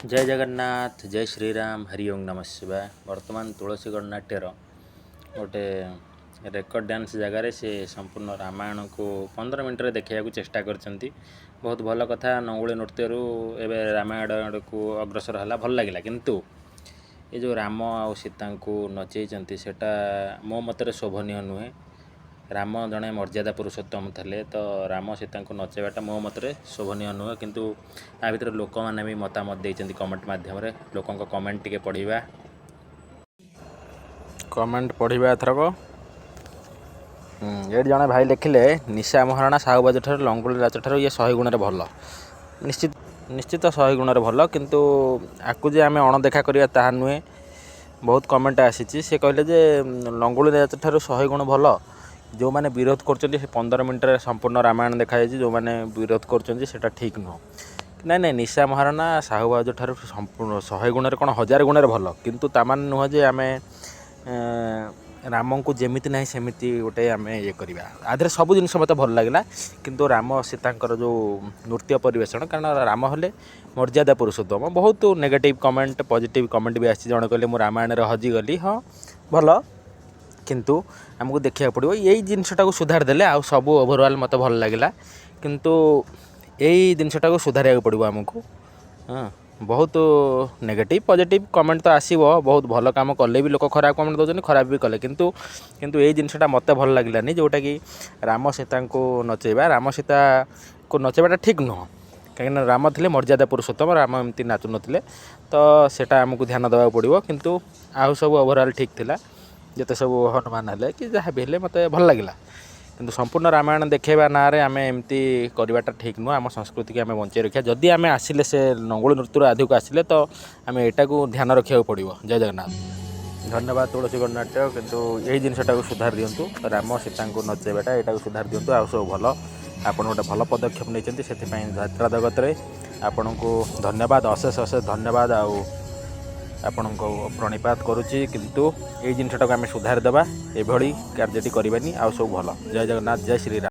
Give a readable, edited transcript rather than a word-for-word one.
जय जगन्नाथ जय श्रीराम हरि ओम नमः शिवाय। वर्तमान तुलसी गणनाट्यर गोटे रेकर्ड डांस जगार से संपूर्ण रामायण को 15 मिनट देखा चेष्टा कर बहुत भल कथा। नंगुली नृत्य एवं रामायण को अग्रसर है भल लगे, किंतु ये जो राम आ सीता को नचेचंती सेटा मो मत शोभनीय नुहे। राम जड़े मर्यादा पुरुषोत्तम थे, तो राम सीता को नचेवाटा मो मत शोभनीय नुहे। किंतु आ भर लोक मैंने भी मतामत देते कमेंट मध्यम लोकों कमेंट टिके पढ़ा कमेंट पढ़ा एथरक। ये जड़े भाई लिखिले निशा महाराणा साहुबाज ठार लंगुली राज ठार ये 100 गुण भल। निश्चित निश्चित 100 गुण भल, किंतु आकु जे आम अणदेखा करिया ताहा नुहे। बहुत कमेंट आसी सी कहले जे लंगुली राज ठार 100 गुण भल। जो मैंने विरोध कर 15 मिनट संपूर्ण रामायण देखा जो मैंने विरोध कर ठीक नुह। ना ना निशा महाराणा साहुबाज ठार संपूर्ण 100 गुण कौन 1000 गुण भल, किंतु तामान नुह जे आम राम को जमीती ना सेमती गोटे आम ये करवा आधे सब जिन मत भल लगे। किंतु राम सीता जो नृत्य परिवेषण कारण राम हेले मर्यादा पुरुषोत्तम। बहुत नेगेटिव कमेंट पॉजिटिव कमेंट भी आसी। जड़े कहले मु रामायण हजिगली। हाँ भल, किंतु आमको देखा पड़ो यही जिनसटा को सुधार देले आ सब ओवरऑल मत भल लगे। किंतु यही जिनसटा को सुधार पड़ो आमको। हाँ बहुत नेगेटिव पॉजिटिव कमेंट तो आसो। बहुत भल कम कले भी लोक खराब कमेंट दौरान, खराब भी कले, किंतु किंतु यही जिनसटा मत भल लगलानी जोटा कि राम सीता को नचेबा। राम सीता को नचेबाटा ठीक नुह, कहीं राम थे मर्यादा पुरुषोत्तम। राम एमती नाचु नथिले, तो सेटा आमको ध्यान देवा पड़ो। किंतु आउ सब ओवरऑल ठीक थिला। जिते सब हनुमान है कि जहाँ भी है मत भल लगे, किंतु संपूर्ण रामायण देखा ना आम एमती करवाटा ठीक नुह। आम संस्कृति की आम बंचाई रखा। जदि आम आसिले से नंगुली नृत्य आधिक आसिले तो आम यहाँ को ध्यान रखा पड़ो। जय जगन्नाथ। धन्यवाद तुलसी गणनाट्य। किंतु यही जिनटा को सुधार दिंतु। राम सीता को नचेबाटा यहाँ को सुधार दिंतु। आ सब भल आपड़ गोटे भल पदक्षेप नहीं से यात्रा जगत में आपण को धन्यवाद, अशेष अशेष धन्यवाद। आपण को प्रणिपात करुच्ची। किंतु ये जिनटा को आम सुधार देवा, एभली कार्यटी करवानी। आ सब भल। जय जगन्नाथ जय श्रीराम।